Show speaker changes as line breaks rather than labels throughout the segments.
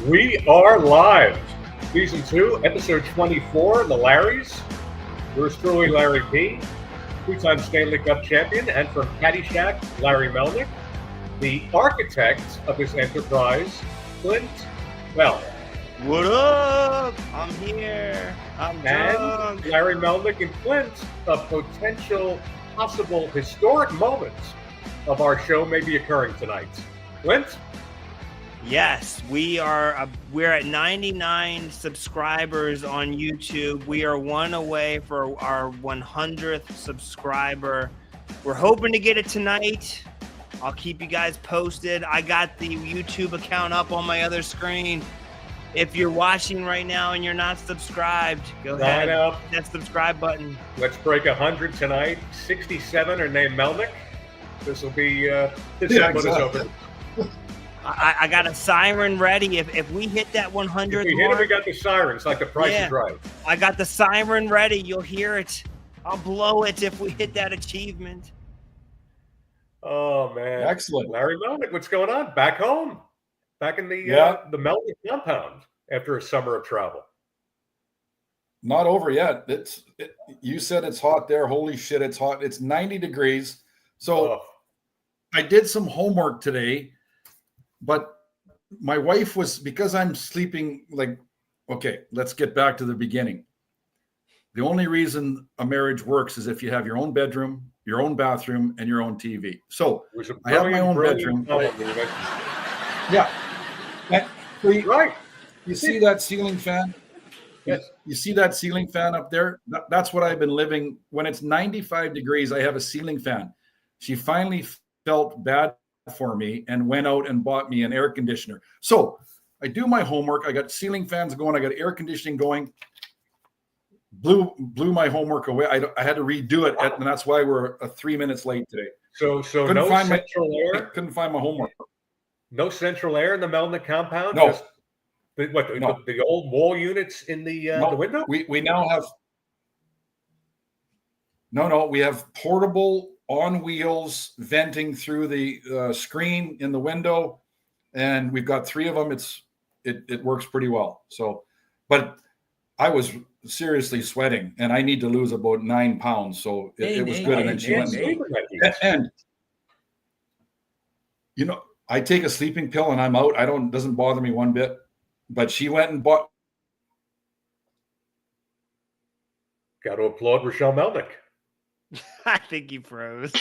We are live. Season 2, episode 24, The Larrys. Yours truly, Larry P., two-time Stanley Cup champion, and from Caddyshack, Larry Melnyk, the architect of this enterprise, Clint, well.
What up? I'm here. I'm drunk.
And Larry Melnyk and Clint, a potential, possible, historic moment of our show may be occurring tonight. Clint?
Yes, we're at 99 subscribers on YouTube. We are one away for our 100th subscriber. We're hoping to get it tonight. I'll keep you guys posted. I got the YouTube account up on my other screen. If you're watching right now and you're not subscribed, go ahead. Hit that subscribe button.
Let's break 100 tonight. 67 are named Melnyk. This will be this segment is over.
I got a siren ready. If we hit that 100,
if we hit it, we got the sirens like the Price is Right.
I got the siren ready. You'll hear it. I'll blow it if we hit that achievement.
Oh man,
excellent.
Larry Melnyk, what's going on? Back home, back in the Melnyk compound after a summer of travel.
Not over yet. You said it's hot there. Holy shit, it's hot. It's 90 degrees. So I did some homework today. But my wife was, because I'm sleeping okay, let's get back to the beginning. The only reason a marriage works is if you have your own bedroom, your own bathroom, and your own TV. So I have my own bedroom. Yeah.
Right.
You see that ceiling fan?
Yes.
You see that ceiling fan up there? That's what I've been living. When it's 95 degrees, I have a ceiling fan. She finally felt bad for me and went out and bought me an air conditioner. So I do my homework. I got ceiling fans going. I got air conditioning going. Blew my homework away. I had to redo it, and that's why we're 3 minutes late today.
So no central air.
Couldn't find my homework.
No central air in the Melnyk compound.
No.
Just the old wall units in the window.
We now have. No. We have portable on wheels venting through the screen in the window, and we've got 3 of them. It works pretty well. So, but I was seriously sweating, and I need to lose about 9 pounds. So it was good. And then she went, and I take a sleeping pill and I'm out. Doesn't bother me one bit. But she went and bought.
Got to applaud Rochelle Melnyk.
I think you froze.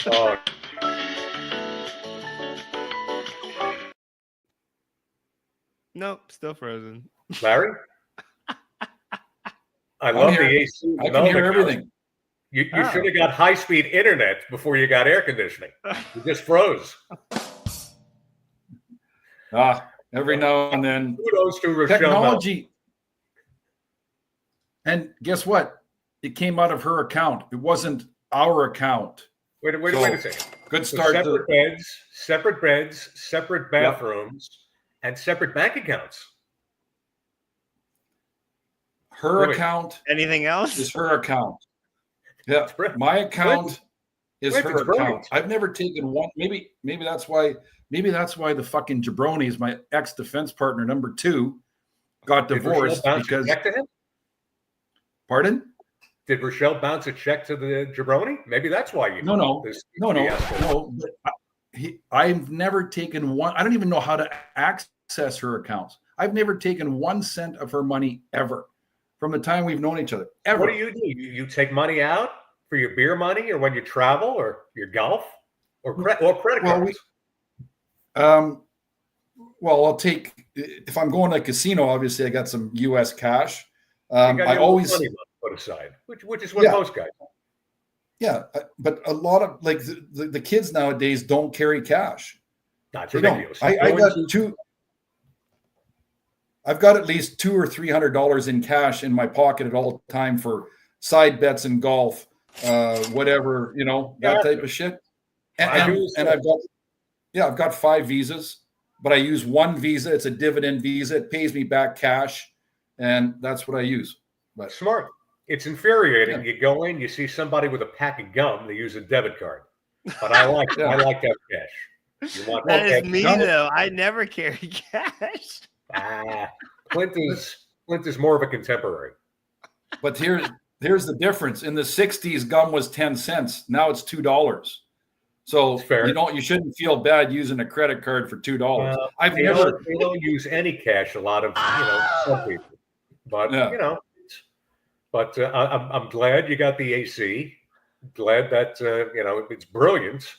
Nope, still frozen.
Larry? I love the AC.
I can hear everything.
You should have got high-speed internet before you got air conditioning. You just froze.
Every now and then.
Kudos to Rochelle
technology.
Melnyk.
And guess what? It came out of her account. It wasn't our account.
Wait a second.
Good start.
Separate beds, separate bathrooms, and separate bank accounts.
Her account.
Anything else?
Is her account. Yeah, my account is her account. I've never taken one. Maybe that's why. Maybe that's why the fucking jabronis, my ex-defense partner number 2, got divorced because.
Check to him?
Pardon?
Did Rochelle bounce a check to the jabroni? Maybe that's why you.
No. I've never taken one. I don't even know how to access her accounts. I've never taken 1 cent of her money ever from the time we've known each other. Ever.
What do? You take money out for your beer money, or when you travel, or your golf, or credit cards?
I'll take, if I'm going to a casino, obviously I got some U.S. cash. I always
put aside, which is what most guys do.
Yeah, but a lot of the kids nowadays don't carry cash.
That's ridiculous.
I got two. I've got at least $200 or $300 in cash in my pocket at all time for side bets in golf, whatever, that type of shit. And I've got 5 visas, but I use one visa. It's a dividend visa. It pays me back cash, and that's what I use. But
smart. It's infuriating. Yeah. You go in, you see somebody with a pack of gum. They use a debit card, but I like that cash.
That is me though. I never carry cash.
Clint is more of a contemporary.
But here's the difference. In the 60s, gum was 10 cents. Now it's $2. So you shouldn't feel bad using a credit card for $2.
They don't use any cash. A lot of some people, but But I'm glad you got the AC. Glad that it's brilliant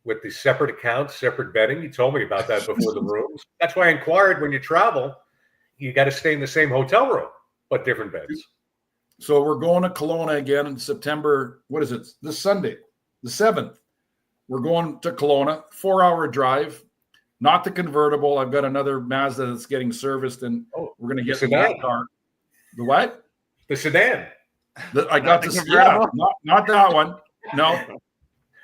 with the separate accounts, separate betting. You told me about that before the rooms. That's why I inquired when you travel, you got to stay in the same hotel room, but different beds.
So we're going to Kelowna again in September. What is it? This Sunday, the 7th. We're going to Kelowna, 4-hour drive, not the convertible. I've got another Mazda that's getting serviced, and we're going to get that car. The what?
The sedan.
I got this. Yeah, not that one. No.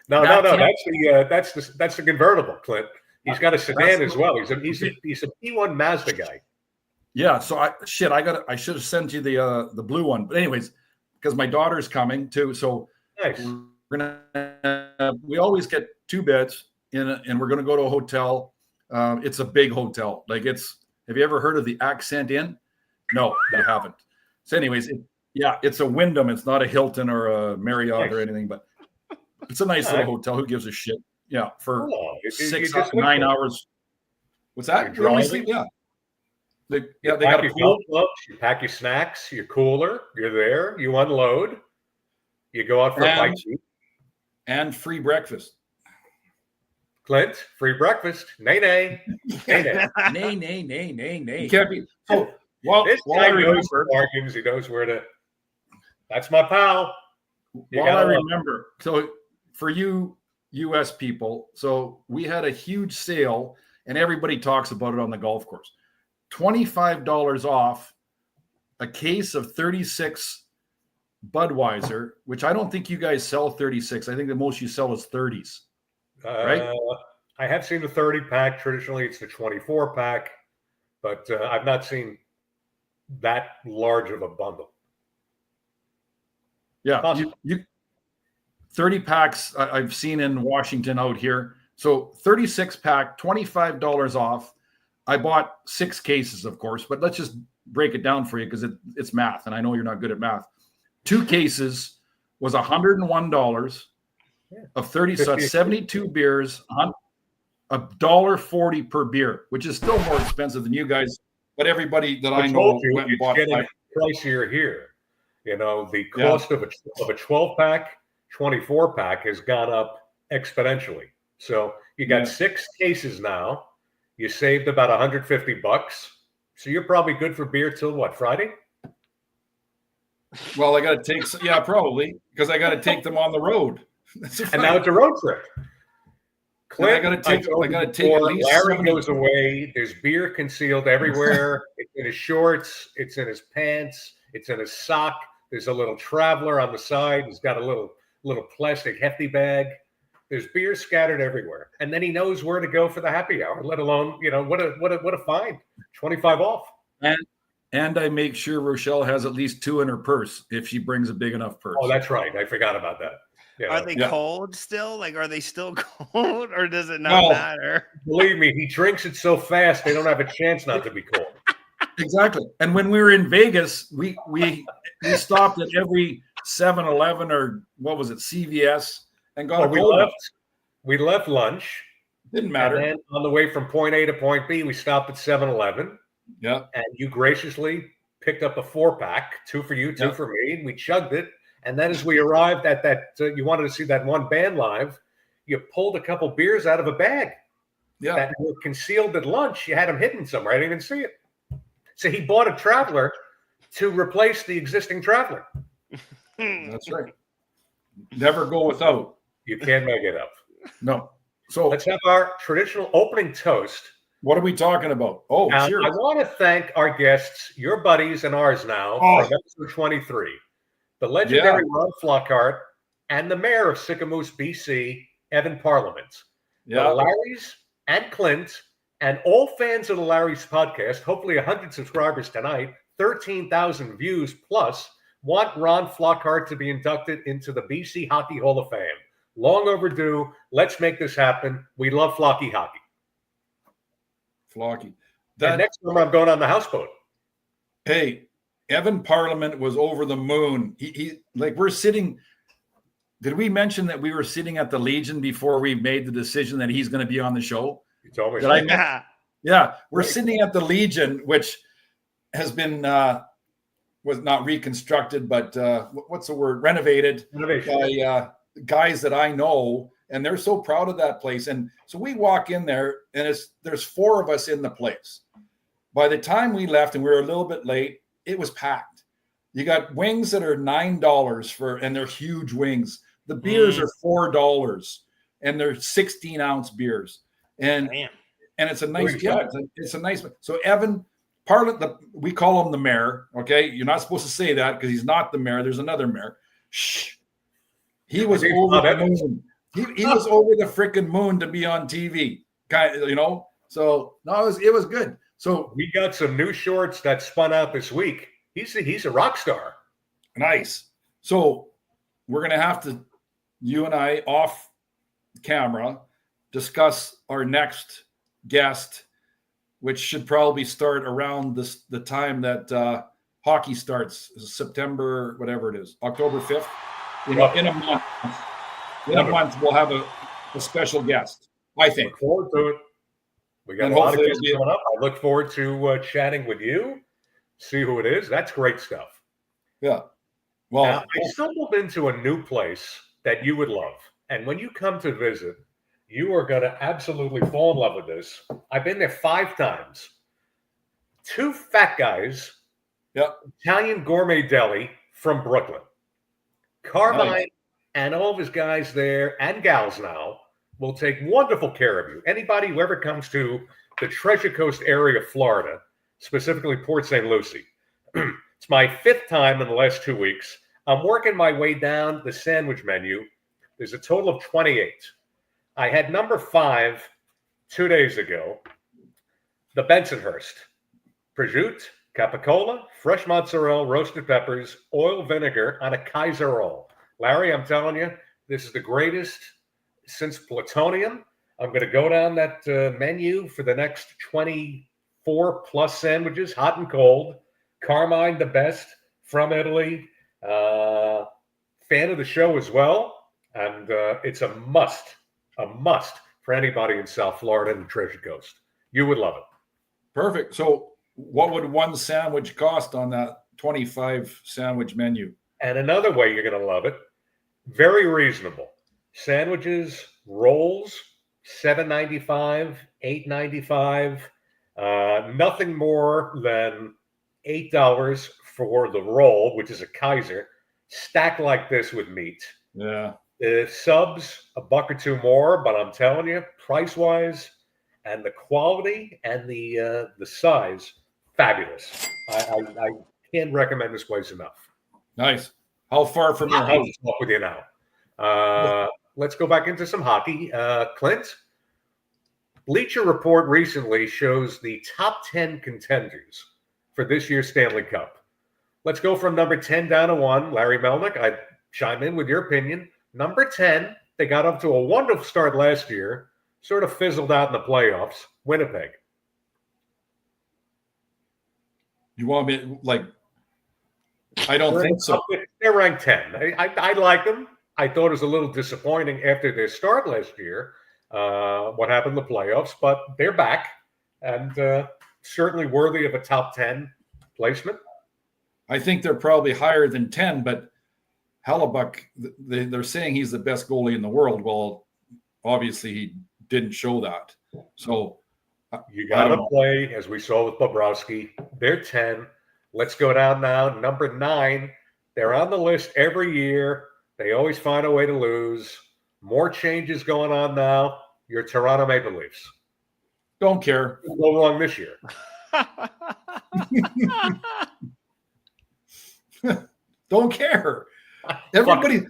That's the convertible, Clint. He's got a sedan as well. He's a P1 Mazda guy.
Yeah. So I should have sent you the blue one. But anyways, because my daughter's coming too. So
nice.
We always get 2 beds and we're gonna go to a hotel. It's a big hotel. Have you ever heard of the Accent Inn? No, you haven't. So anyways, it's a Wyndham. It's not a Hilton or a Marriott or anything, but it's a nice little hotel. Who gives a shit? Yeah, for 9 hours. What's that? You only sleep? Yeah. They got a pool.
You pack your snacks, your cooler. You're there. You unload. You go out for a bite to eat.
And free breakfast.
Clint, free breakfast. Nay.
Nay. You can't be. Oh,
this guy knows bargains. He knows where to. That's my pal.
I remember. So for you U.S. people, so we had a huge sale, and everybody talks about it on the golf course. $25 off a case of 36 Budweiser, which I don't think you guys sell 36. I think the most you sell is 30s. Right?
I have seen the 30 pack. Traditionally, it's the 24 pack, but I've not seen that large of a bundle.
Yeah, you 30 packs I've seen in Washington out here. So 36 pack, $25 off. I bought 6 cases, of course, but let's just break it down for you because it's math, and I know you're not good at math. 2 cases was $101 of 30, so that's 72 beers, $1.40 per beer, which is still more expensive than you guys. But everybody that I know went and bought
getting pricier here. The cost of a 12-pack, 24-pack has gone up exponentially. So you got 6 cases now. You saved about $150. So you're probably good for beer till what, Friday?
Well, I got to take, probably, because I got to take them on the road.
And now it's a road trip. Clint,
I got to take at least
Larry goes away. There's beer concealed everywhere. It's in his shorts. It's in his pants. It's in his sock. There's a little traveler on the side. He's got a little plastic hefty bag. There's beer scattered everywhere. And then he knows where to go for the happy hour, let alone, what a find. 25 off.
And I make sure Rochelle has at least 2 in her purse if she brings a big enough purse.
Oh, that's right. I forgot about that.
Are they cold still? Are they still cold, or does it not matter?
Believe me, he drinks it so fast they don't have a chance not to be cold.
Exactly. And when we were in Vegas, we stopped at every 7-Eleven or what was it, CVS, and got a cold.
We left lunch.
Didn't matter.
And then on the way from point A to point B, we stopped at 7-Eleven.
Yeah.
And you graciously picked up a 4-pack, 2 for you, 2 for me, and we chugged it. And then as we arrived at that, you wanted to see that one band live, you pulled a couple beers out of a bag that were concealed at lunch. You had them hidden somewhere. I didn't even see it. So he bought a Traveler to replace the existing Traveler.
That's right. Never go without.
You can't make it up.
No. So
let's have our traditional opening toast.
What are we talking about? Oh, cheers.
I want to thank our guests, your buddies and ours now, from episode 23. The legendary Ron Flockhart and the mayor of Sycamoose, BC, Evan Parliament. The Larrys and Clint and all fans of the Larrys podcast, hopefully 100 subscribers tonight, 13,000 views plus, want Ron Flockhart to be inducted into the BC Hockey Hall of Fame. Long overdue. Let's make this happen. We love Flocky hockey.
Flocky.
And next summer, I'm going on the houseboat.
Hey, Evan Parliament was over the moon. He like we're sitting. Did we mention that we were sitting at the Legion before we made the decision that he's going to be on the show?
You told me.
Yeah, we're sitting at the Legion, which has been was not reconstructed, but what's the word? Renovated by guys that I know, and they're so proud of that place. And so we walk in there, and there's 4 of us in the place. By the time we left, and we were a little bit late, it was packed. You got wings that are $9 and they're huge wings. The beers are $4, and they're 16-ounce beers. And it's a nice, it's a nice. So Evan Parliament, we call him the mayor. Okay, you're not supposed to say that because he's not the mayor. There's another mayor. Shh. He was over the moon. He was over the freaking moon to be on TV. So no, it was good. So
we got some new shorts that spun out this week. He's a rock star.
Nice. So we're gonna have to, you and I, off camera, discuss our next guest, which should probably start around the time that hockey starts, September, whatever it is, October 5th. In a month. In a month, we'll have a special guest, I think.
Look forward to it. We got a lot of guests coming up. I look forward to chatting with you, see who it is. That's great stuff.
Yeah. Well,
now, I stumbled into a new place that you would love. And when you come to visit, you are going to absolutely fall in love with this. I've been there 5 times. 2 fat guys, Italian gourmet deli from Brooklyn. Carmine and all of his guys there and gals now will take wonderful care of you. Anybody who ever comes to the Treasure Coast area of Florida, specifically Port St. Lucie. It's my 5th time in the last 2 weeks. I'm working my way down the sandwich menu. There's a total of 28. I had number 5 2 days ago, the Bensonhurst. Prosciutto, capicola, fresh mozzarella, roasted peppers, oil vinegar on a Kaiser roll. Larry, I'm telling you, this is the greatest since Plutonium. I'm going to go down that menu for the next 24 plus sandwiches, hot and cold. Carmine, the best from Italy. Fan of the show as well. And it's a must for anybody in South Florida and the Treasure Coast. You would love it.
Perfect. So what would one sandwich cost on that 25 sandwich menu?
And another way you're going to love it, very reasonable. Sandwiches, rolls, $7.95, $8.95. Nothing more than $8 for the roll, which is a Kaiser, stacked like this with meat.
Yeah.
Subs, $1 or $2 more, but I'm telling you, price-wise and the quality and the size, fabulous. I can't recommend this place enough.
Nice. How far from your house?
Talk with you now. Let's go back into some hockey. Clint, Bleacher Report recently shows the top 10 contenders for this year's Stanley Cup. Let's go from number 10 down to 1. Larry Melnyk, I chime in with your opinion. Number 10, they got up to a wonderful start last year, sort of fizzled out in the playoffs. Winnipeg.
You want me like? I don't think so.
They're ranked 10. I like them. I thought it was a little disappointing after their start last year, what happened in the playoffs, but they're back and certainly worthy of a top 10 placement.
I think they're probably higher than 10, but Hellebuck, they're saying he's the best goalie in the world. Well, obviously he didn't show that. So
you got to play, as we saw with Bobrovsky. They're 10. Let's go down now. Number 9. They're on the list every year. They always find a way to lose. More changes going on now. Your Toronto Maple Leafs.
Don't care.
Go wrong this year.
Don't care. Everybody.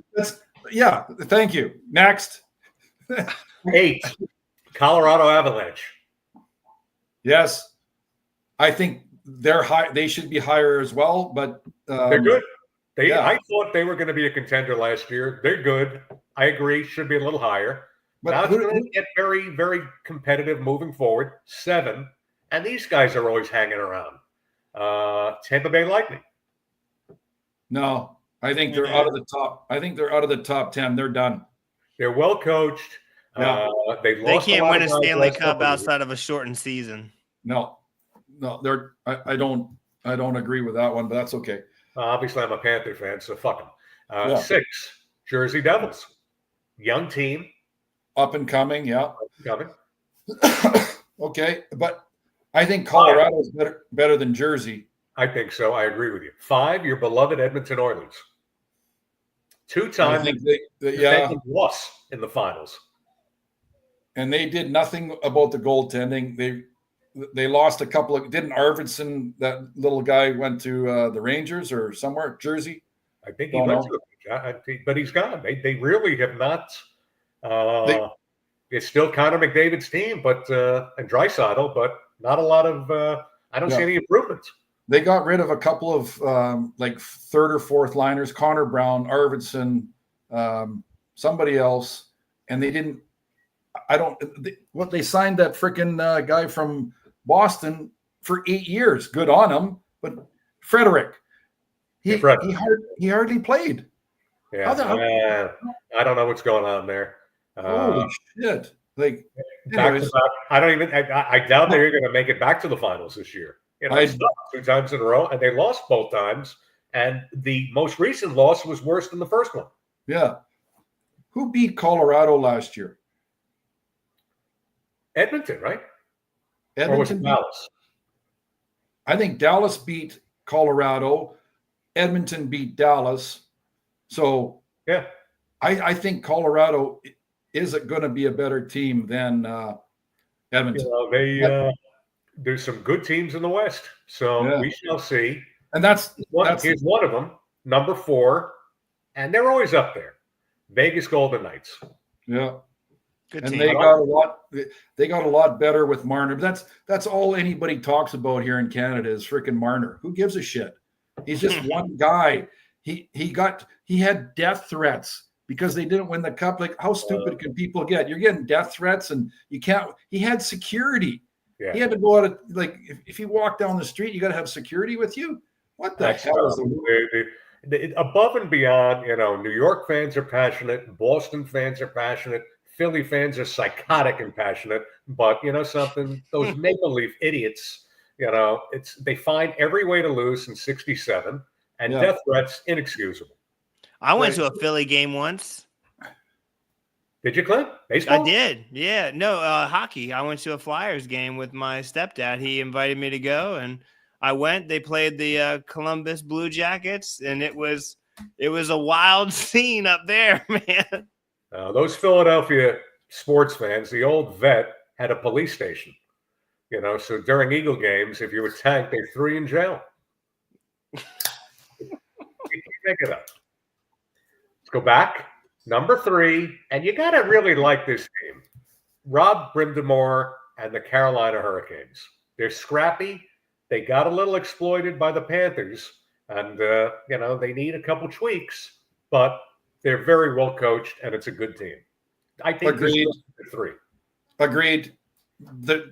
Thank you. Next.
8. Colorado Avalanche.
Yes. I think they're high. They should be higher as well, but
they're good. I thought they were going to be a contender last year. They're good. I agree. Should be a little higher. But now it's going to get very, very competitive moving forward. 7. And these guys are always hanging around. Tampa Bay Lightning.
No, I think they're out of the top. I think they're out of the top 10. They're done.
They're well coached.
Yeah.
They can't win a Stanley Cup outside of a shortened season.
No, they're. I don't agree with that one, but that's okay.
Obviously, I'm a Panther fan, so fuck them. 6, Jersey Devils, young team,
up and coming. Yeah,
up and coming.
Okay, but I think Colorado is better than Jersey.
I think so. I agree with you. 5, your beloved Edmonton Oilers. 2-time loss in the finals.
And they did nothing about the goaltending. They lost a couple of. Didn't Arvidsson, that little guy, went to the Rangers or somewhere, Jersey?
I think he went to, but he's gone. They really have not. It's still Connor McDavid's team, but and Draisaitl, but not a lot of. I don't see any improvements.
They got rid of a couple of like third or fourth liners: Connor Brown, Arvidsson, somebody else, and they didn't. They signed that freaking guy from Boston for 8 years. Good on him, but Frederick, he hardly played.
Yeah, I don't know what's going on there.
Holy shit! Like,
anyways, I doubt they're going to make it back to the finals this year. You know, 2 times in a row, and they lost both times. And the most recent loss was worse than the first one.
Yeah, who beat Colorado last year?
Edmonton, right?
Edmonton,
or was it Dallas?
I think Dallas beat Colorado. Edmonton beat Dallas. So
yeah,
I think Colorado is going to be a better team than Edmonton.
You know, there's some good teams in the West, so we shall see.
And here's
one of them, number 4, and they're always up there. Vegas Golden Knights.
Yeah.
Good
and
team.
They got a lot better with Marner. That's all anybody talks about here in Canada is freaking Marner. Who gives a shit? He's just one guy. He had death threats because they didn't win the cup. Like, how stupid can people get? You're getting death threats and you can't. He had security. Yeah. He had to go out of, like, if you walk down the street, you got to have security with you. What the hell is
the above and beyond? You know, New York fans are passionate. Boston fans are passionate. Philly fans are psychotic and passionate, but you know something? Those Maple Leaf idiots, you know, they find every way to lose in 67, and death threats inexcusable.
I went to a Philly game once.
Did you, Clint? Baseball?
I did. Yeah. No, hockey. I went to a Flyers game with my stepdad. He invited me to go, and I went. They played the Columbus Blue Jackets, and it was a wild scene up there, man.
Those Philadelphia sports fans, the old vet had a police station, you know, so during Eagle games, if you were tanked, they threw you in jail. You can't make it up. Let's go back. Number 3, and you got to really like this team. Rob Brind'Amour and the Carolina Hurricanes. They're scrappy. They got a little exploited by the Panthers, and, you know, they need a couple tweaks, but they're very well coached, and it's a good team. I think
agreed.
3.
Agreed. But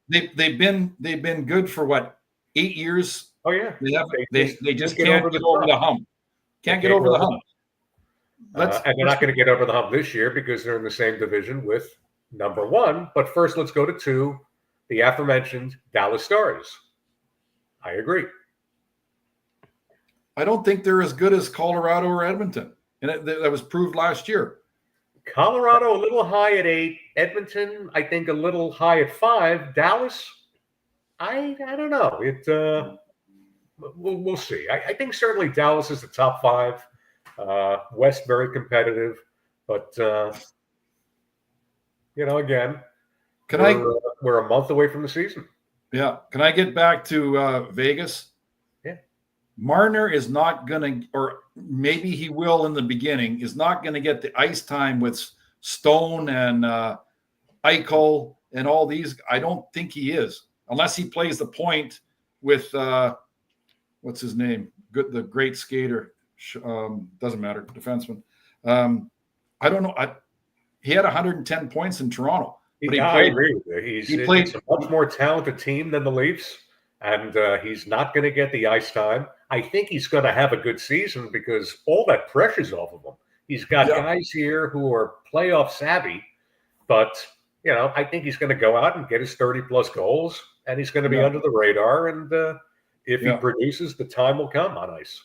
they've been good for what, 8 years?
Oh yeah.
They just can't get over the hump. Can't get over the hump.
And they're not going to get over the hump this year because they're in the same division with number 1. But first, let's go to 2, the aforementioned Dallas Stars. I agree.
I don't think they're as good as Colorado or Edmonton. And that was proved last year.
Colorado a little high at 8. Edmonton, I think, a little high at 5. Dallas, I don't know. We'll see. I think certainly Dallas is the top 5. West very competitive, but you know, again, we're a month away from the season.
Yeah. Can I get back to Vegas? Marner is not going to, or maybe he will in the beginning, is not going to get the ice time with Stone and Eichel and all these. I don't think he is, unless he plays the point with, what's his name? The great skater. Doesn't matter. Defenseman. I don't know. He had 110 points in Toronto.
I agree with you. It's a much more talented team than the Leafs, and he's not going to get the ice time. I think he's going to have a good season because all that pressure's off of him. He's got guys here who are playoff savvy, but I think he's going to go out and get his 30-plus goals, and he's going to be under the radar. And if he produces, the time will come on ice.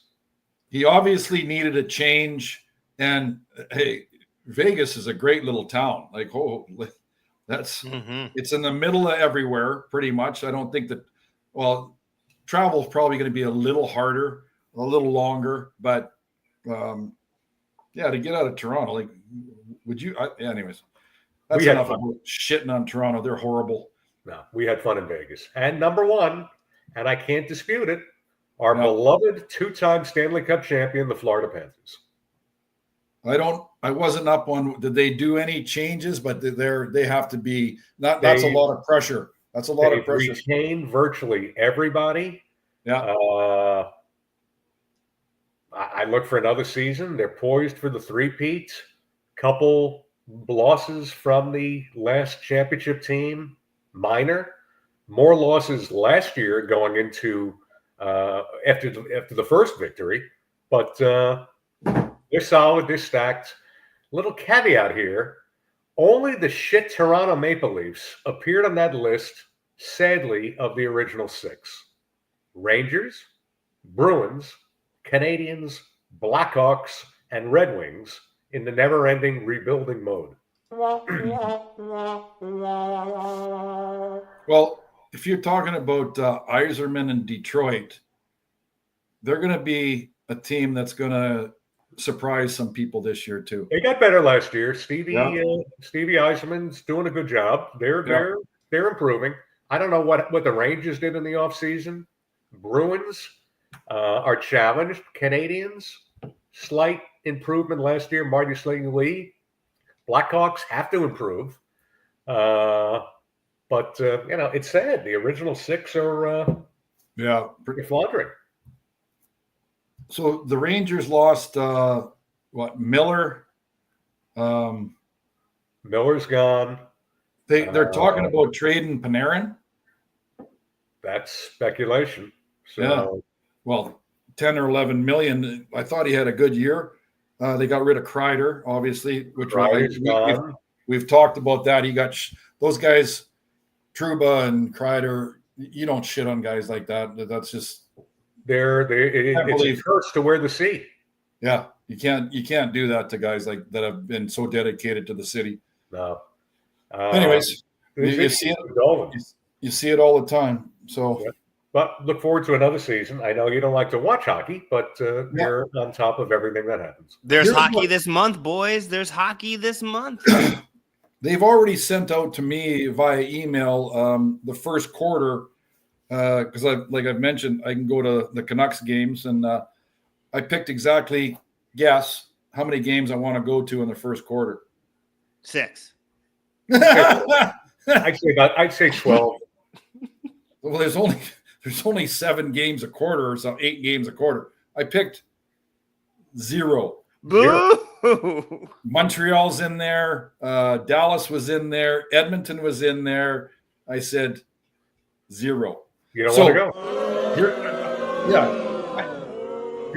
He obviously needed a change, and hey, Vegas is a great little town. Like, that's it's in the middle of everywhere, pretty much. I don't think that. Well, travel's probably going to be a little harder, a little longer, but to get out of Toronto, like, would you? Anyways, that's enough about shitting on Toronto. They're horrible.
No, we had fun in Vegas. And number one, and I can't dispute it, our beloved two-time Stanley Cup champion, the Florida Panthers.
I wasn't up on, did they do any changes? But they have to be, that's a lot of pressure. That's a lot of pressure.
They retained virtually everybody.
Yeah.
I look for another season. They're poised for the three-peat. Couple losses from the last championship team, minor. More losses last year going into after the first victory, but they're solid. They're stacked. Little caveat here: only the shit Toronto Maple Leafs appeared on that list. Sadly, of the original six: Rangers, Bruins, Canadiens, Blackhawks, and Red Wings in the never-ending rebuilding mode.
Well, if you're talking about Yzerman and Detroit, they're going to be a team that's going to surprise some people this year too.
They got better last year. Stevie Yzerman's doing a good job. They're improving. I don't know what the Rangers did in the offseason. Bruins are challenged. Canadiens, slight improvement last year. Marty Lee. Blackhawks have to improve. But it's sad. The original six are pretty floundering.
So the Rangers lost Miller.
Miller's gone.
They're talking about trading Panarin.
That's speculation. So,
well, 10 or 11 million. I thought he had a good year. They got rid of Kreider, obviously, which we've talked about that. He got those guys, Trouba and Kreider. You don't shit on guys like that. That's just
it's a curse to wear the C.
Yeah, you can't do that to guys like that have been so dedicated to the city.
No.
Anyways, you see it all the time. So,
but look forward to another season. I know you don't like to watch hockey, but you're on top of everything that happens.
There's hockey this month, boys. There's hockey this month.
They've already sent out to me via email the first quarter because I've mentioned, I can go to the Canucks games, and I picked exactly guess how many games I want to go to in the first quarter.
6.
I'd say 12.
Well, there's only 7 games a quarter, or so 8 games a quarter. I picked 0.
Boo!
Montreal's in there. Dallas was in there. Edmonton was in there. I said 0.
You don't want to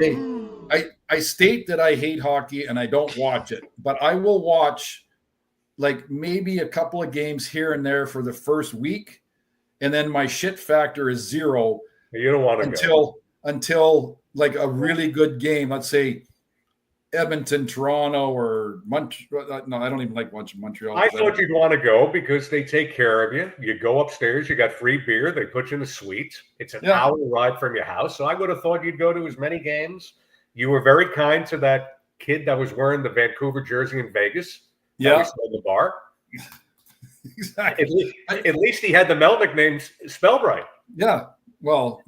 go? I state that I hate hockey and I don't watch it, but I will watch like maybe a couple of games here and there for the first week, and then my shit factor is 0.
You don't want to
until like a really good game. Let's say Edmonton, Toronto, or Montreal. No, I don't even like watching Montreal.
I thought you'd want to go because they take care of you. You go upstairs, you got free beer. They put you in a suite. It's an hour ride from your house. So I would have thought you'd go to as many games. You were very kind to that kid that was wearing the Vancouver jersey in Vegas.
Yeah,
in the bar.
Exactly.
At least he had the Melnyk name spelled right.
Yeah. Well,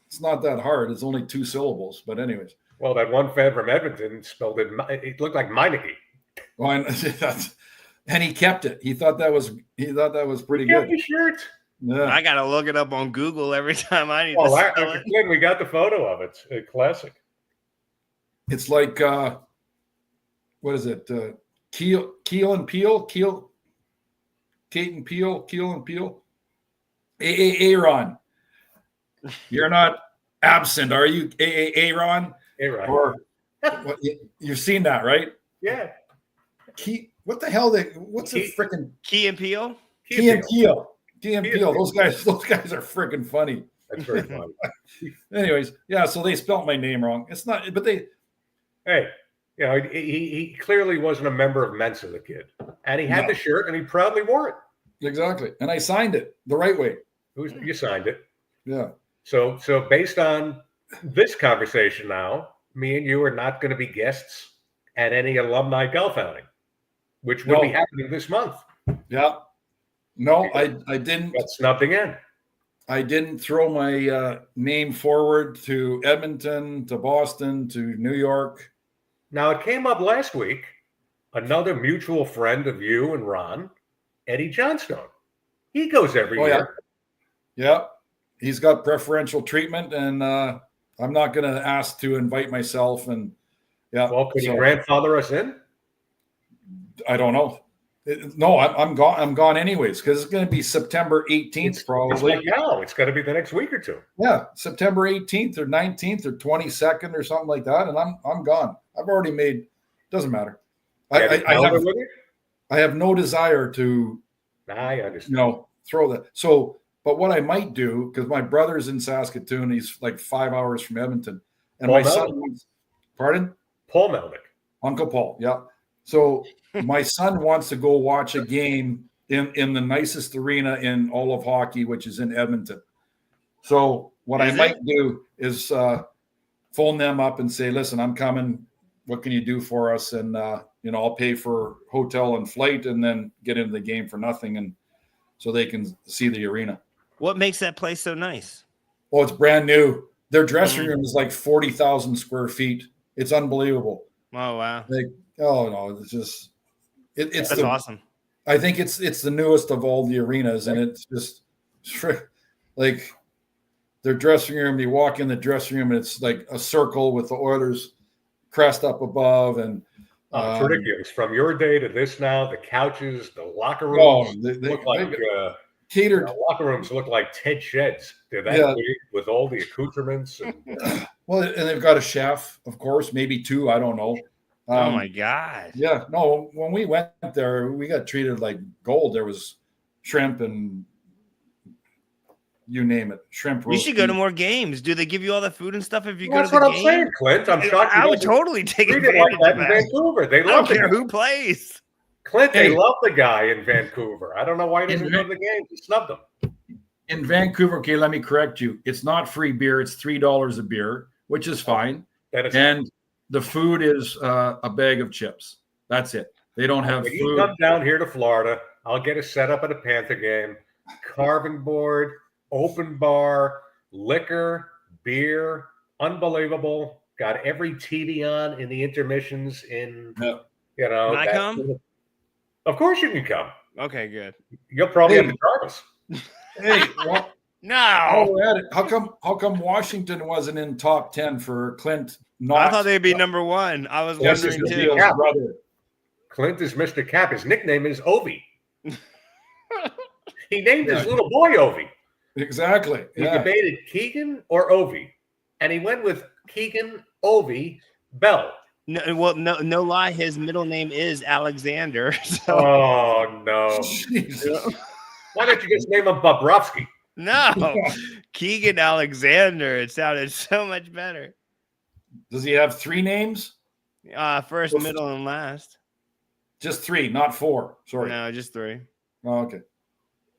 it's not that hard. It's only 2 syllables. But anyways.
Well, that one fan from Edmonton spelled it. It looked like Meineke.
Well, and he kept it. He thought that was pretty good.
Kept his shirt.
Yeah.
I gotta look it up on Google every time I need to spell it.
We got the photo of it. A classic.
It's like what is it? Keel and Peel. Keel. Kate and Peel, Keel and Peel. Aaron, you're not absent, are you? Aaron?
Aaron.
Or you've seen that, right?
Yeah.
What the hell? What's the freaking
Key and Peel?
Key and Peel? Key and Peel. Those guys are freaking funny.
That's very funny.
Anyways, yeah. So they spelt my name wrong. It's not, but they.
Hey, you know, he clearly wasn't a member of Mensa, the kid, and he had the shirt, and he proudly wore it.
Exactly, and I signed it the right way.
You signed it.
Yeah.
So based on this conversation now, me and you are not going to be guests at any alumni golf outing, which will be happening this month.
Yeah. No, I didn't.
Got snubbed again.
I didn't throw my name forward to Edmonton, to Boston, to New York.
Now, it came up last week. Another mutual friend of you and Ron, Eddie Johnstone. He goes every year.
Yeah. He's got preferential treatment, and I'm not going to ask to invite myself. And
well, could he grandfather us in?
I don't know. No, I'm gone. I'm gone anyways, because it's going to be September 18th, probably.
It's like now. It's going to be the next week or two.
Yeah, September 18th or 19th or 22nd or something like that, and I'm gone. I've already made. Doesn't matter. I have no desire to.
I understand.
Throw that. So, but what I might do, because my brother's in Saskatoon, he's like 5 hours from Edmonton, and my son. Pardon?
Paul Melnyk.
Uncle Paul. Yeah. So my son wants to go watch a game in the nicest arena in all of hockey, which is in Edmonton. So what I might do is phone them up and say, listen, I'm coming. What can you do for us? And, I'll pay for hotel and flight and then get into the game for nothing. And so they can see the arena.
What makes that place so nice?
Oh, it's brand new. Their dressing room is like 40,000 square feet. It's unbelievable.
Oh, wow.
It's just it's
that's awesome.
I think it's the newest of all the arenas, and it's just like their dressing room. You walk in the dressing room, and it's like a circle with the Oilers crest up above, and
it's ridiculous. From your day to this now, the couches, the locker rooms look like
catered.
Locker rooms look like Ted sheds. They're that big with all the accoutrements. And,
well, and they've got a chef, of course, maybe two. I don't know.
Oh my God.
Yeah, no, when we went there, we got treated like gold. There was shrimp and you name it, shrimp.
You should go to more games. Do they give you all the food and stuff if you go to the game?
That's what I'm saying, Clint. I'm shocked.
I would totally take advantage
of that in Vancouver. They love
I don't care who plays.
Clint, they love the guy in Vancouver. I don't know why he doesn't go to the game. He snubbed him.
In Vancouver, okay, let me correct you. It's not free beer. It's $3 a beer, which is fine. And the food is a bag of chips. That's it. They don't have food.
You come down here to Florida, I'll get a setup at a Panther game, carving board, open bar, liquor, beer, unbelievable. Got every TV on in the intermissions
Can I come?
Of course you can come.
Okay, good.
You'll probably have to drive us.
Hey, well,
no.
How come Washington wasn't in top 10 for Clint?
I thought they'd be number one. I was wondering too.
Clint is Mr. Cap. His nickname is Ovi. He named his little boy Ovi.
Exactly.
He debated Keegan or Ovi, and he went with Keegan Ovi Bell.
No lie. His middle name is Alexander. So.
Oh no! Why don't you just name him Bobrovsky?
No, Keegan Alexander. It sounded so much better.
Does he have three names?
First, middle, and last.
Just three, not four. Sorry.
No, just three.
Oh, okay.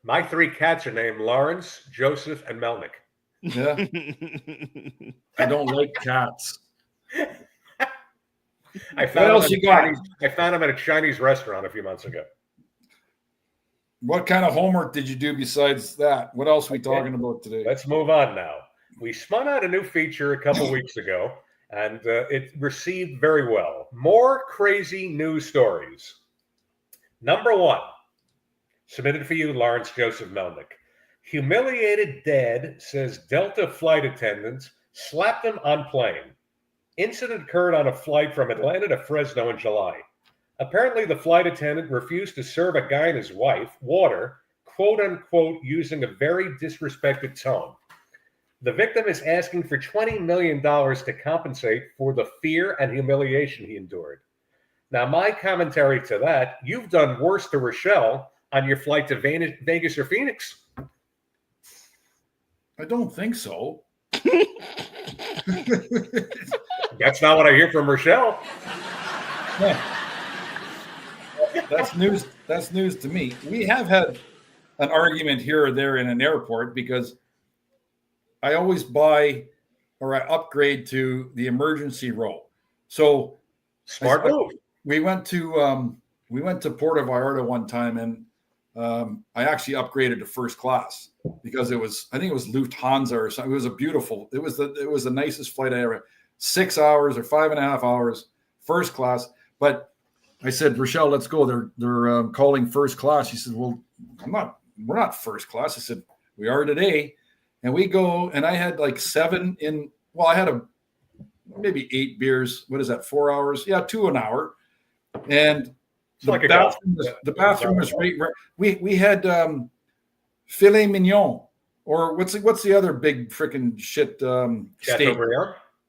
My three cats are named Lawrence, Joseph, and Melnyk.
Yeah. I don't like cats.
I found him at a Chinese restaurant a few months ago.
What kind of homework did you do besides that? What else are we talking about today?
Let's move on now. We spun out a new feature a couple weeks ago, and it received very well. More crazy news stories. Number one, submitted for you, Lawrence Joseph Melnyk. Humiliated dad says Delta flight attendants slapped him on plane. Incident occurred on a flight from Atlanta to Fresno in July. Apparently, the flight attendant refused to serve a guy and his wife water, quote unquote, using a very disrespectful tone. The victim is asking for $20 million to compensate for the fear and humiliation he endured. Now, my commentary to that, you've done worse to Rochelle on your flight to Vegas or Phoenix.
I don't think so.
That's not what I hear from Rochelle.
Yeah. That's news. That's news to me. We have had an argument here or there in an airport because I always buy or I upgrade to the emergency row. So
smart move.
We went to Puerto Vallarta one time, and I actually upgraded to first class because I think it was Lufthansa or something. It was it was the nicest flight I ever. 6 hours or 5.5 hours, first class. But I said, Rochelle, let's go. They're calling first class. She said, well, we're not first class. I said, we are today. And we go, and I had like I had maybe 8 beers. What is that, 4 hours? Yeah, 2 an hour. And the bathroom was right. We had filet mignon, or what's the other big freaking shit steak?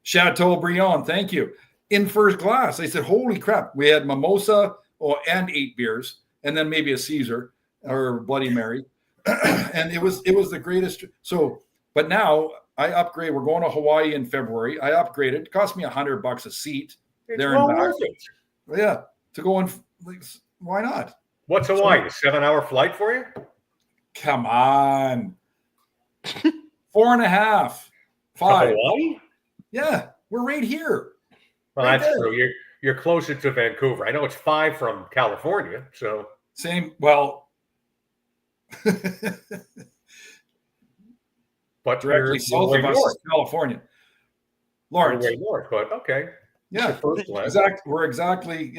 Chateaubriand, thank you. In first class. I said, holy crap. We had mimosa and 8 beers, and then maybe a Caesar or Bloody Mary. And it was the greatest. So, but now I upgrade. We're going to Hawaii in February. I upgraded. It cost me $100 a seat there and back. Yeah, to go in. Like, why not?
What's Hawaii? A 7-hour flight for you?
Come on. 4.5. 5.
Hawaii?
Yeah, we're right here.
Well, right that's there. True. You're closer to Vancouver. I know it's 5 from California, so
same. Well,
but
directly south of us is California, Lawrence.
Way north, but okay.
Yeah, exactly. We're exactly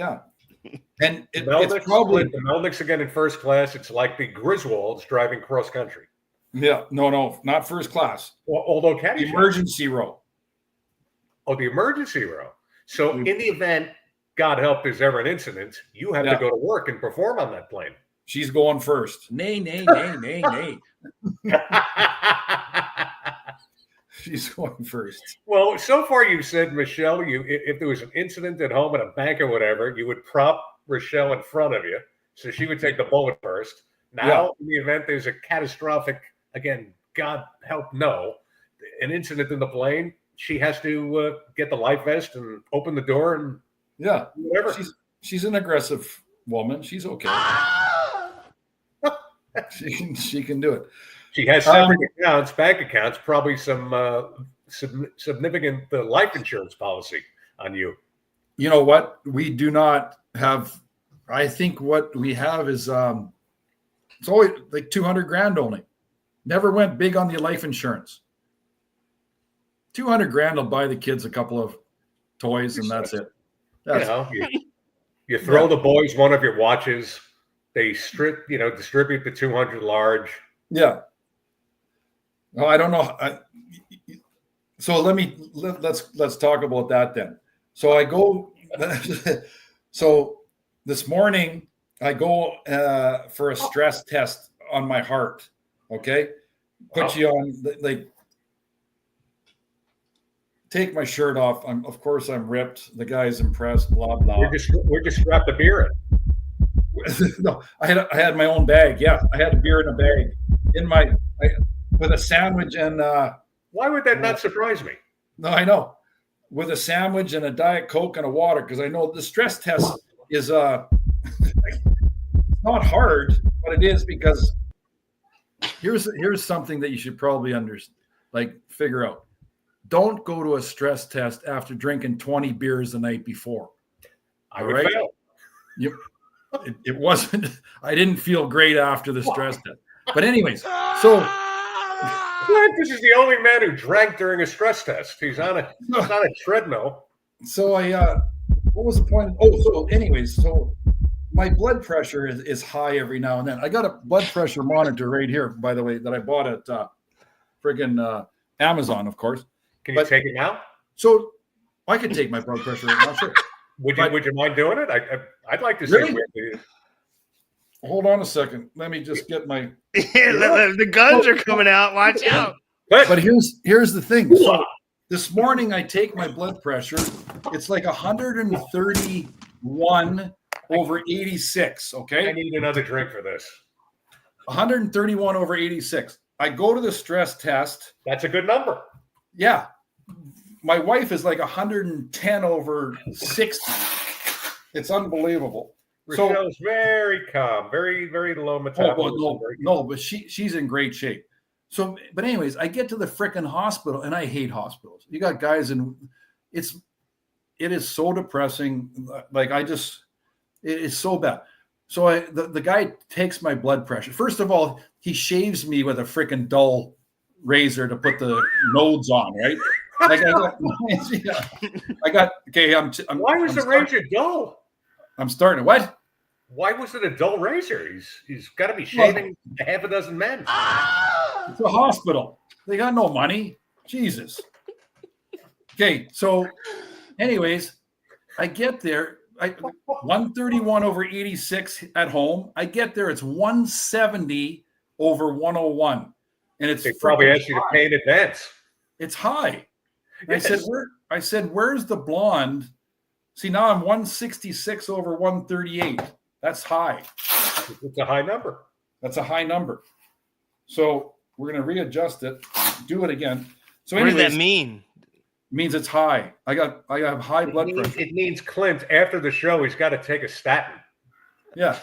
And it's probably
the Melnyks again in first class. It's like the Griswolds driving cross country.
Yeah, no, not first class.
Well, although
the emergency row.
Oh, the emergency row. So in the event, God help, there's ever an incident, you have to go to work and perform on that plane.
She's going first. Nay. She's going first.
Well, so far you said, Michelle, if there was an incident at home at a bank or whatever, you would prop Rochelle in front of you, so she would take the bullet first. Now, in the event there's a catastrophic, again, God help no, an incident in the plane, she has to get the life vest and open the door and whatever.
She's an aggressive woman. She's okay. she can do it.
She has separate accounts, bank accounts, probably some significant life insurance policy on you.
You know what? We do not have. I think what we have is it's always like $200,000 only. Never went big on the life insurance. $200,000 will buy the kids a couple of toys, and that's it.
You throw the boys one of your watches. They distribute the 200 large. Yeah.
Well, I don't know. So let's talk about that then. So I go. So this morning I go for a stress test on my heart. Okay, put you on take my shirt off. Of course I'm ripped. The guy's impressed. Blah blah.
We're just strapped a beer in.
No, I had my own bag. Yeah, I had a beer in a bag with a sandwich and.
Why would that not surprise me?
No, I know. With a sandwich and a Diet Coke and a water, because I know the stress test is it's not hard, but it is because here's something that you should probably figure out. Don't go to a stress test after drinking 20 beers the night before.
I would fail.
It wasn't. I didn't feel great after the stress test. But anyways, so.
This is the only man who drank during a stress test. He's on a treadmill.
So what was the point? So my blood pressure is high every now and then. I got a blood pressure monitor right here, by the way, that I bought at friggin' Amazon, of course.
Can you take it now?
So I could take my blood pressure right now, sure.
Would you mind doing it? I'd like to see
Really?
where
Hold on a second. Let me just get my.
The guns are coming out. Watch out.
But here's the thing. So this morning I take my blood pressure. It's like 131 over 86. Okay.
I need another drink for this.
131 over 86. I go to the stress test.
That's a good number.
Yeah. My wife is like 110 over 60. It's unbelievable.
Rochelle's very calm, very, very low metabolism.
But she's in great shape. So, but anyways, I get to the frickin' hospital, and I hate hospitals. You got guys it is so depressing. Like it is so bad. So the guy takes my blood pressure. First of all, he shaves me with a frickin' dull razor to put the nodes on, right? Like I got okay.
Why was the razor dull?
I'm starting. What?
Why was it a dull razor? He's got to be shaving half a dozen men.
It's a hospital. They got no money. Jesus. Okay, so anyways, I get there. 131 over 86 at home. I get there. It's 170 over 101, and
they probably asked you to pay in advance.
It's high.
Yes.
I said, where's the blonde? See, now I'm 166 over 138. That's high.
It's a high number.
That's a high number. So we're going to readjust it, do it again. So
what does that mean?
Means it's high. I have high blood pressure.
It means Clint, after the show, he's got to take a statin.
Yeah.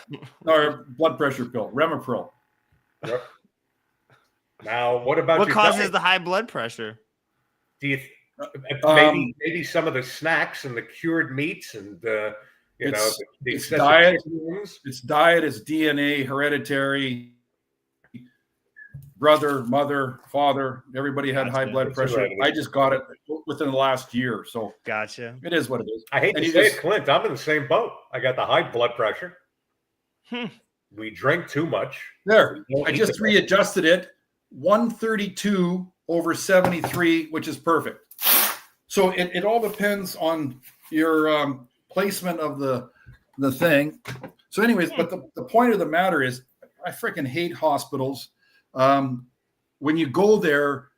Or blood pressure pill, Remipril.
Yep. Now, what about
what causes the high blood pressure?
Do you maybe some of the snacks and the cured meats and the
diet. It's diet. It's DNA, hereditary. Brother, mother, father, everybody had high blood pressure. Right. I just got it within the last year. So
gotcha.
It is what it is.
I hate to say it, Clint. I'm in the same boat. I got the high blood pressure. We drink too much.
There. I just readjusted it. 132 over 73, which is perfect. So it all depends on your placement of the thing. So anyways, but the point of the matter is I freaking hate hospitals. When you go there,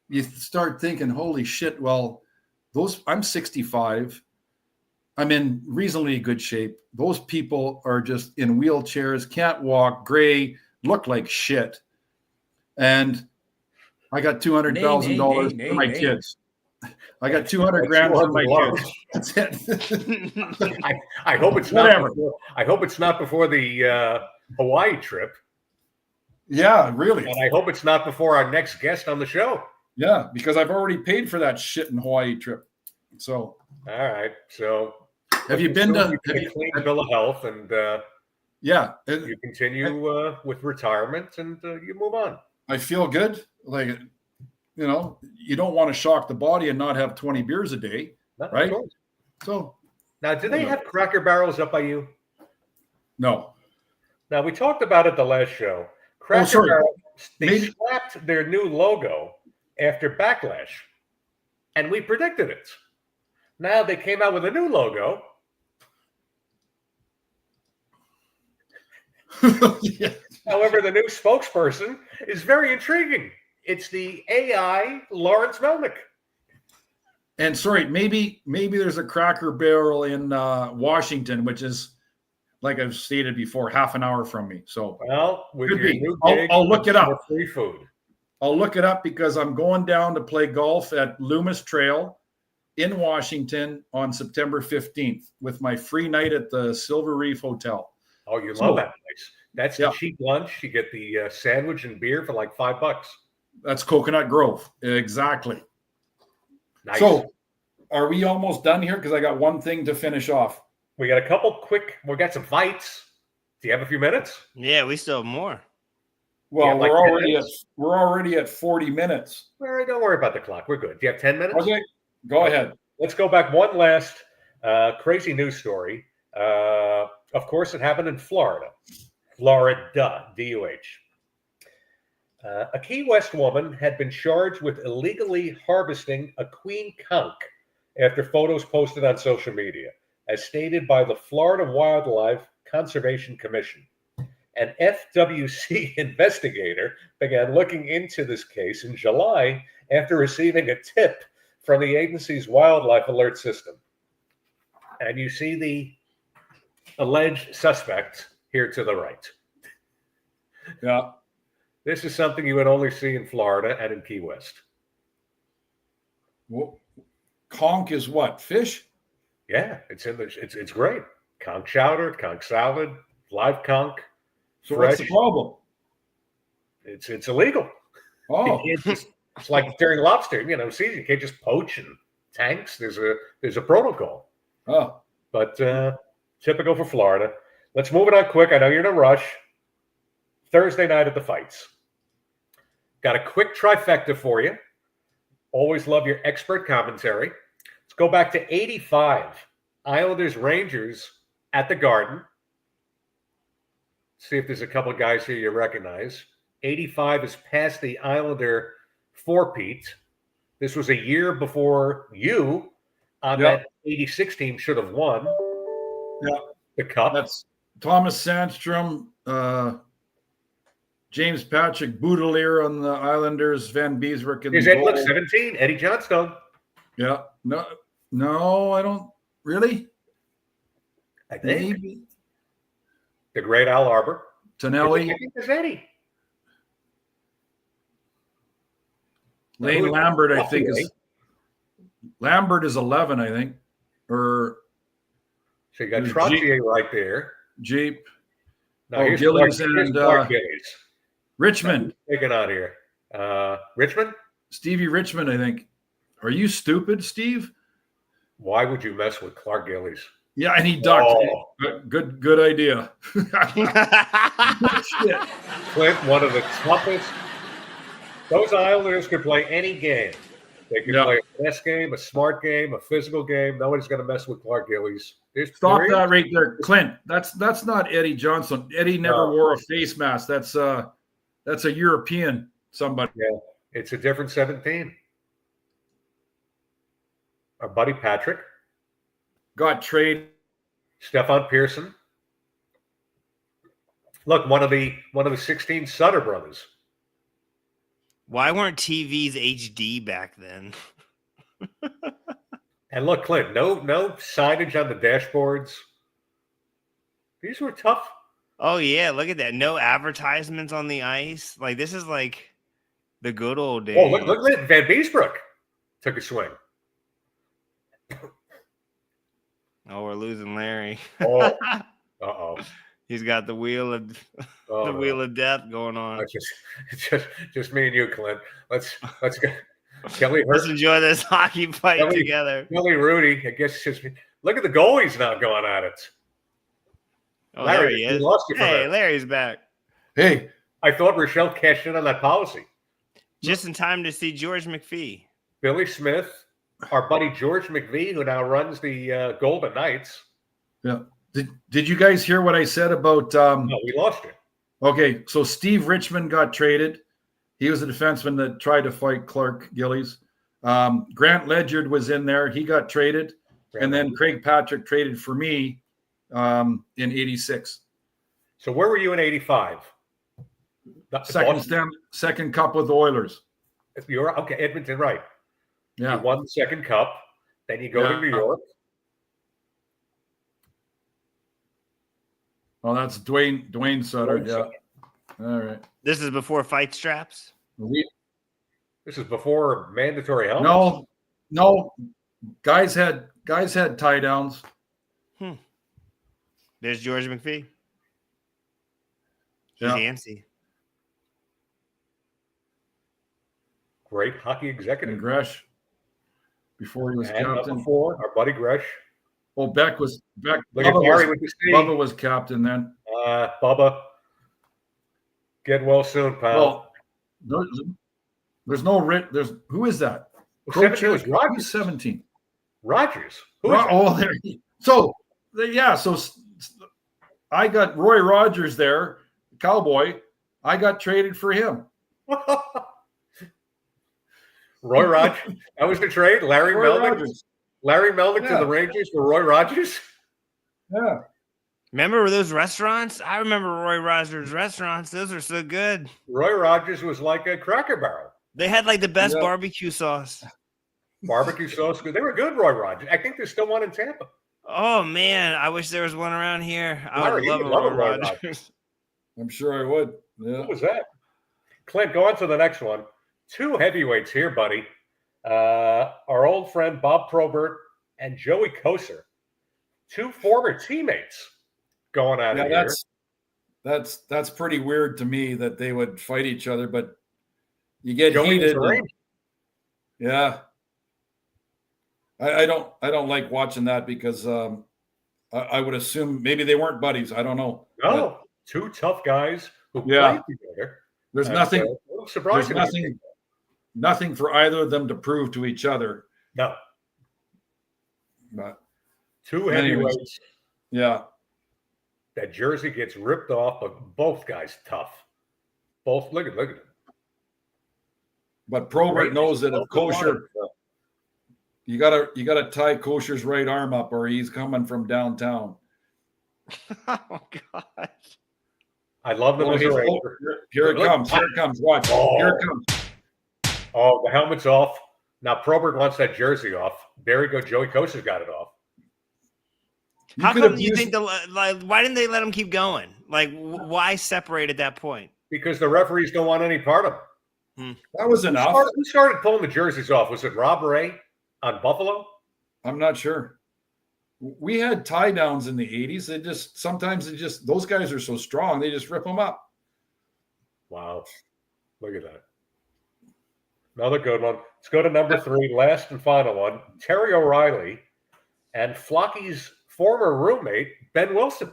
you start thinking, holy shit, well, I'm 65. I'm in reasonably good shape. Those people are just in wheelchairs, can't walk, gray, look like shit. And I got $200,000 for my kids. I got 200 grand for my kids. That's it.
I hope it's not. I hope it's not before the Hawaii trip.
Yeah, really.
And I hope it's not before our next guest on the show.
Yeah, because I've already paid for that shit in Hawaii trip. So,
all right. So,
have you been to
a clean bill of health and
yeah,
you continue with retirement and you move on.
I feel good. Like, you don't want to shock the body and not have 20 beers a day, right? So,
now, do they have Cracker Barrels up by you?
No.
Now, we talked about it the last show. Cracker Barrel, they slapped their new logo after Backlash, and we predicted it. Now they came out with a new logo.
Yeah.
However, the new spokesperson is very intriguing. It's the AI Lawrence Melnyk.
And maybe there's a Cracker Barrel in Washington, which is, like I've stated before, half an hour from me. So,
well, with your new gig,
I'll look it up.
Free food.
I'll look it up because I'm going down to play golf at Loomis Trail in Washington on September 15th with my free night at the Silver Reef Hotel.
Oh, you love that place. That's the cheap lunch. You get the sandwich and beer for like $5.
That's Coconut Grove. Exactly.
Nice.
So, are we almost done here? Because I got one thing to finish off.
We got a couple we got some fights. Do you have a few minutes?
Yeah, we still have more.
Well, we're already at 40 minutes.
All right, don't worry about the clock. We're good. Do you have 10 minutes?
Okay, go ahead.
Let's go back one last crazy news story. Of course, it happened in Florida. Florida, D-U-H. A Key West woman had been charged with illegally harvesting a queen conch after photos posted on social media. as stated by the Florida Wildlife Conservation Commission. An FWC investigator began looking into this case in July after receiving a tip from the agency's wildlife alert system. And you see the alleged suspect here to the right.
Yeah.
This is something you would only see in Florida and in Key West.
Well, conch is what? Fish?
Yeah, it's great. Conch chowder, conch salad, live conch.
So
fresh.
what's the problem?
It's illegal.
Oh,
It's like during lobster, season. You can't just poach in tanks. There's a protocol.
oh,
But typical for Florida. Let's move it on quick. I know you're in a rush. Thursday night at the fights. Got a quick trifecta for you. Always love your expert commentary. Let's go back to 85. Islanders Rangers at the Garden. See if there's a couple of guys here you recognize. 85 is past the Islander four-peat. This was a year before you on that 86 team should have won the cup.
That's Thomas Sandstrom, James Patrick Boudelier on the Islanders, Van Beeswick in the goal.
Look, 17, Eddie Johnstone.
Yeah. No, I don't. Really?
I think.
Maybe.
The great Al Arbor.
Tonelli.
I think there's Eddie.
Lane Lambert, I think, is Lambert is 11, I think. Or
so you got Trottier right there.
Jeep.
Now
Gillies and
Gillies.
Richmond.
Taking on here. Richmond?
Stevie Richmond, I think. Are you stupid, Steve?
Why would you mess with Clark Gillies?
Yeah, and he ducked. Good idea.
Clint, one of the toughest. Those Islanders could play any game. They could play a chess game, a smart game, a physical game. Nobody's going to mess with Clark Gillies.
Stop that right there, Clint. That's not Eddie Johnson. Eddie never wore a face mask. That's a European somebody.
Yeah, it's a different 17. Our buddy Patrick
got traded.
Stefan Pearson. Look, one of the 16 Sutter brothers.
Why weren't TVs HD back then?
And look, Clint, no signage on the dashboards. These were tough.
Oh yeah, look at that. No advertisements on the ice. Like this is like the good old days.
Oh, look at Van Beesbrook took a swing.
Oh, we're losing Larry.
Oh, uh-oh.
He's got the wheel of wheel of death going on.
Just me and you, Clint. Let's go. Kelly,
let's enjoy this hockey fight together.
Kelly, Rudy. I guess just look at the goalies now going at it.
Oh,
Larry,
there he is.
lost you
Hey, Larry's back.
Hey,
I thought Rochelle cashed in on that policy.
Just in time to see George McPhee.
Billy Smith, our buddy George McVie, who now runs the Golden Knights.
Yeah. Did you guys hear what I said about?
No, we lost you.
Okay, so Steve Richmond got traded. He was a defenseman that tried to fight Clark Gillies. Grant Ledyard was in there. He got traded. And then Craig Patrick traded for me in 86.
So where were you in 85?
Second cup with the Oilers.
You're okay, Edmonton, right?
Yeah.
You won the second cup. Then you go to New York.
Oh, that's Dwayne Sutter. Yeah. All right.
This is before fight straps.
This is before mandatory helmets.
No. Guys had tie downs.
There's George McPhee. He's
Yeah.
antsy.
Great hockey executive.
And Gresh. Before he was captain.
Before our buddy Gresh.
Oh, Beck.
Look at Barry with the C.
Bubba was captain then.
Bubba. Get well soon, pal.
Well, there's no who is that?
17 was Rogers.
Who's 17?
Rogers.
There. So I got Roy Rogers there, Cowboy. I got traded for him.
Roy Rogers. That was the trade. Larry Melnyk.
Rogers.
Larry Melnyk to the Rangers for Roy Rogers.
Yeah.
Remember those restaurants? I remember Roy Rogers restaurants. Those are so good.
Roy Rogers was like a Cracker Barrel.
They had like the best barbecue sauce.
Barbecue sauce, good. They were good, Roy Rogers. I think there's still one in Tampa.
Oh man, I wish there was one around here. I would love a
love
Roy Rogers.
I'm sure I would. Yeah.
What was that? Clint, go on to the next one. 2 heavyweights here, buddy. Our old friend Bob Probert and Joey Kocur. 2 former teammates going at it here.
That's pretty weird to me that they would fight each other, but you get
Joey
heated.
Yeah.
I don't like watching that because I would assume maybe they weren't buddies. I don't know.
No, but 2 tough guys who played together.
There's nothing for either of them to prove to each other.
No.
But
2 heavyweights.
Yeah.
That jersey gets ripped off, but both guys tough. Both look at them.
But Probert knows that if Kocur, you gotta tie Kocur's right arm up, or he's coming from downtown.
Oh gosh!
I love them as a Ranger. Here it comes. Here it comes. Watch. Here it comes.
Oh, the helmet's off. Now Probert wants that jersey off. There we go. Joey Kocur's got it off.
How come you think why didn't they let him keep going? Like, why separate at that point?
Because the referees don't want any part of it.
That was enough.
Who started pulling the jerseys off? Was it Rob Ray on Buffalo?
I'm not sure. We had tie downs in the 80s. Sometimes those guys are so strong, they just rip them up.
Wow. Look at that. Another good one. Let's go to number 3, last and final one. Terry O'Reilly and Flocky's former roommate, Ben Wilson.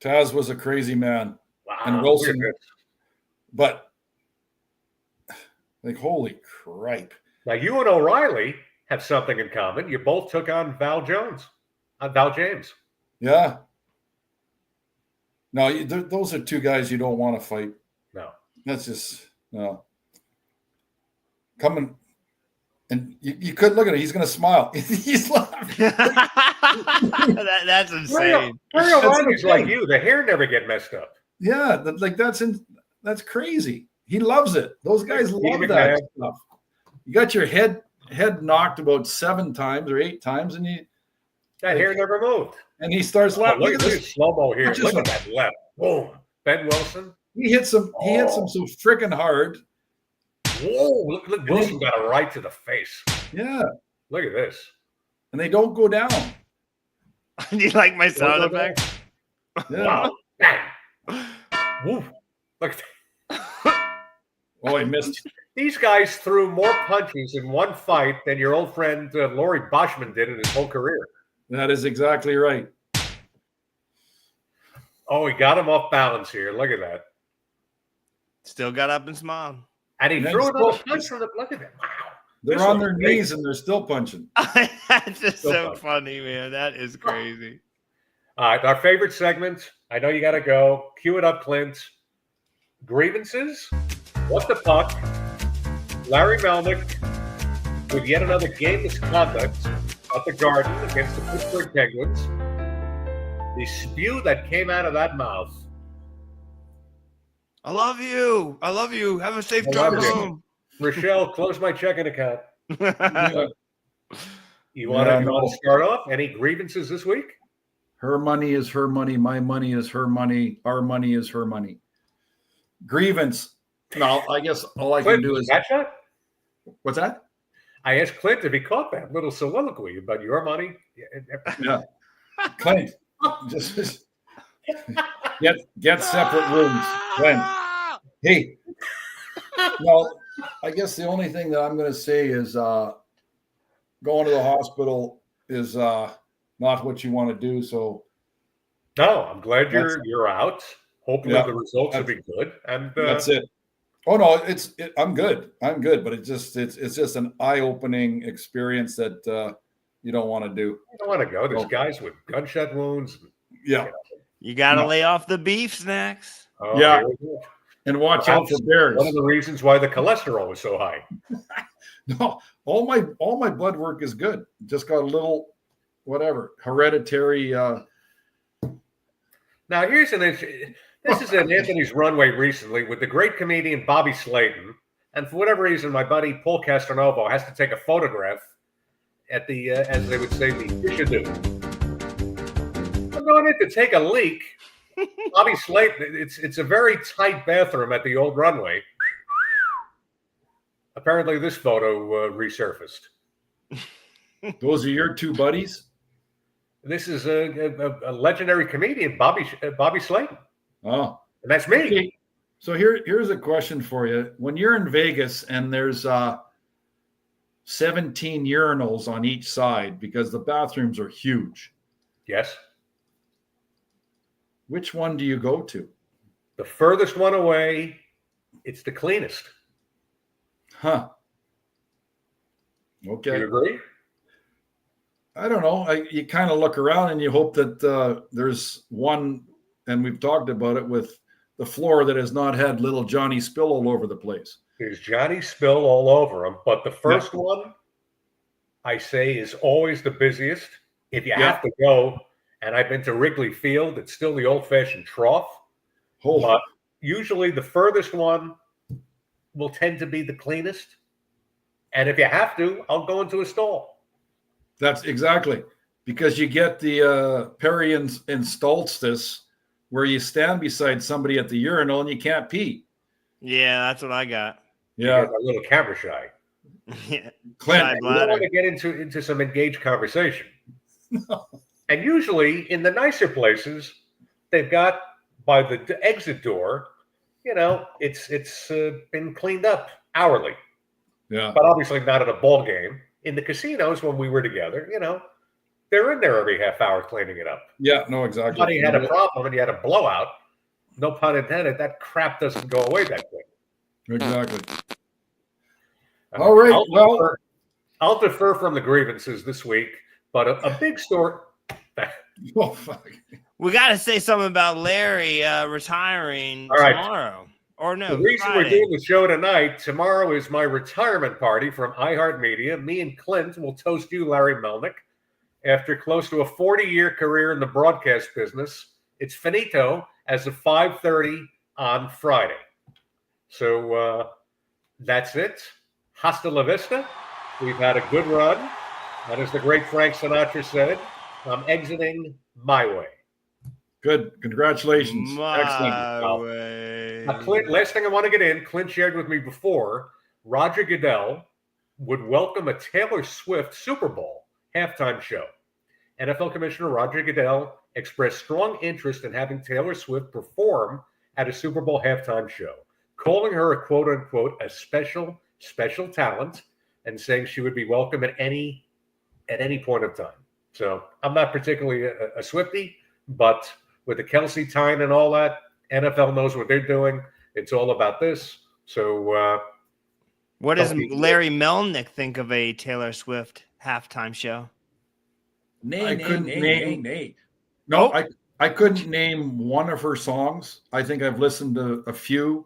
Taz was a crazy man.
Wow.
And Wilson, but like, holy crap.
Now, you and O'Reilly have something in common. You both took on Val James.
Yeah. No, those are 2 guys you don't want to fight.
No.
That's just, no. Coming, and you could look at it. He's going to smile. He's laughing.
That's insane.
Terry O'Reilly's like you. The hair never get messed up.
Yeah, that's crazy. He loves it. Those guys love that stuff. You got your head knocked about 7 times or 8 times, and
that hair never moved.
And he starts laughing.
Look at this slow-mo here. Look at that left. Boom. Ben Wilson.
He hits him. He hits him so freaking hard.
Whoa! Look. Wilson got a right to the face.
Yeah.
Look at this.
And they don't go down.
Do you like my sound effects?
Yeah.
Wow. Bang. Woo. Look.
Oh, I missed.
These guys threw more punches in one fight than your old friend Laurie Boschman did in his whole career.
That is exactly right.
Oh, he got him off balance here. Look at that.
Still got up and smiled.
And he threw another punch from the. Look at that. Wow.
They're on their knees and they're still punching.
That's just so funny, man. That is crazy.
All right, our favorite segment. I know you got to go. Cue it up, Clint. Grievances. What the puck? Larry Melnyk with yet another game misconduct at the Garden against the Pittsburgh Penguins. The spew that came out of that mouth.
I love you. I love you. Have a safe drive home.
Rochelle, close my checking account. You want to start off? Any grievances this week?
Her money is her money. My money is her money. Our money is her money. Grievance. No, I guess all I can do is.
What's that? I asked Clint if he caught that little soliloquy about your money.
Yeah. Clint, just get separate rooms. Clint. Hey. Well, I guess the only thing that I'm going to say is going to the hospital is not what you want to do. So,
no, I'm glad you're out. Hopefully the results will be good. And
that's it. Oh no, I'm good. I'm good, but it's just an eye-opening experience that you don't want to do.
You don't want to go. There's guys with gunshot wounds.
Yeah,
you got to lay off the beef snacks.
Oh,
yeah, and watch out for bears.
One of the reasons why the cholesterol was so high.
No, all my blood work is good. Just got a little whatever hereditary.
Now here's this is in Anthony's runway recently with the great comedian Bobby Slayton, and for whatever reason, my buddy Paul Castronovo has to take a photograph at the, as they would say, the fish-a-doo. I'm going in to take a leak. Bobby Slayton, it's a very tight bathroom at the old runway. Apparently, this photo resurfaced.
Those are your two buddies?
This is a legendary comedian, Bobby Slayton.
Oh.
And that's me.
Okay. So here's a question for you. When you're in Vegas and there's 17 urinals on each side because the bathrooms are huge.
Yes.
Which one do you go to?
The furthest one away, it's the cleanest.
Huh. Okay.
Do you agree?
I don't know. You kind of look around and you hope that there's one, and we've talked about it, with the floor that has not had little Johnny spill all over the place.
There's Johnny spill all over him, but the first one, I say, is always the busiest. If you have to go, and I've been to Wrigley Field, it's still the old-fashioned trough. But usually the furthest one will tend to be the cleanest. And if you have to, I'll go into a stall.
That's exactly, because you get the Perry and Stoltzfus where you stand beside somebody at the urinal and you can't pee.
Yeah, that's what I got.
Yeah,
a little camera shy.
Yeah,
Clint, you don't want to get into some engaged conversation. No. And usually in the nicer places, they've got by the exit door, it's been cleaned up hourly.
Yeah.
But obviously not at a ball game. In the casinos when we were together, they're in there every half hour cleaning it up.
Yeah, no, exactly.
Somebody had a problem and you had a blowout. No pun intended. That crap doesn't go away that quick.
Exactly. All right.
I'll defer from the grievances this week, but a big story.
Oh, fuck.
We got to say something about Larry retiring tomorrow. Or no,
the reason
Friday.
We're doing the show tonight, tomorrow is my retirement party from iHeart Media. Me and Clint will toast you, Larry Melnyk. After close to a 40-year career in the broadcast business, it's finito as of 5:30 on Friday. So that's it. Hasta la vista. We've had a good run. And as the great Frank Sinatra said, I'm exiting my way.
Good. Congratulations.
My way.
Clint, last thing I want to get in, Clint shared with me before, Roger Goodell would welcome a Taylor Swift Super Bowl halftime show. NFL Commissioner Roger Goodell expressed strong interest in having Taylor Swift perform at a Super Bowl halftime show, calling her a quote-unquote a special talent and saying she would be welcome at any point of time. So I'm not particularly a Swiftie, but with the Kelsey time and all that, NFL knows what they're doing. It's all about this. So
what does Larry Melnyk think of a Taylor Swift halftime show?
I couldn't name one of her songs. I think I've listened to a few,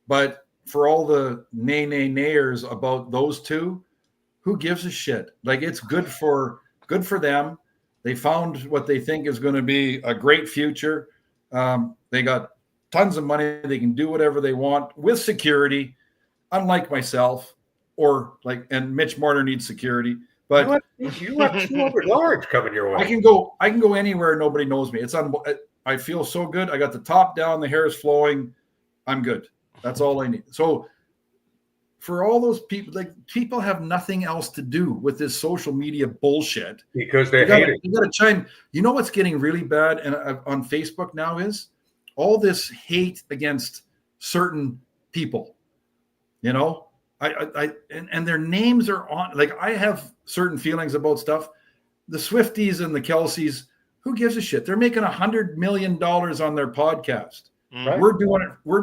but for all the nayers about those two, who gives a shit? Like, it's good for them. They found what they think is going to be a great future. They got tons of money. They can do whatever they want with security, unlike myself and Mitch Marner needs security. But
you have 200 yards coming your way.
I can go anywhere. Nobody knows me. I feel so good. I got the top down. The hair is flowing. I'm good. That's all I need. So for all those people, people have nothing else to do with this social media bullshit
because they hate it.
You got to chime. You know what's getting really bad and on Facebook now is all this hate against certain people. And their names are on. Like, I have certain feelings about stuff. The Swifties and the Kelseys, who gives a shit? They're making $100 million on their podcast. Right. We're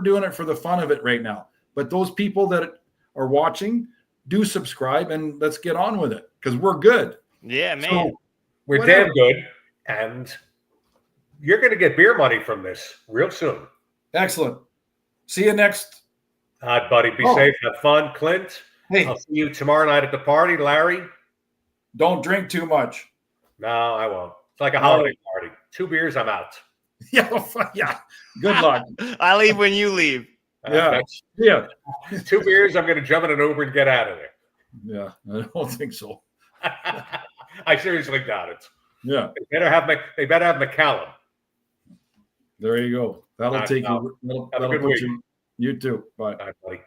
doing it for the fun of it right now. But those people that are watching, do subscribe and let's get on with it because we're good.
Yeah, man.
So, we're damn good. And you're going to get beer money from this real soon.
Excellent. See you next.
All right, buddy. Be safe. Have fun. Clint,
hey,
I'll see you tomorrow night at the party. Larry,
don't drink too much.
No, I won't. It's like a holiday party. 2 beers, I'm out.
Yeah. Good luck.
I leave when you leave.
Yeah.
2 beers, I'm going to jump in an Uber and get out of there.
Yeah, I don't think so.
I seriously doubt it.
Yeah.
They better have McCallum.
There you go. That'll take you.
Have a good
put
week.
You too. Bye.
Bye, buddy.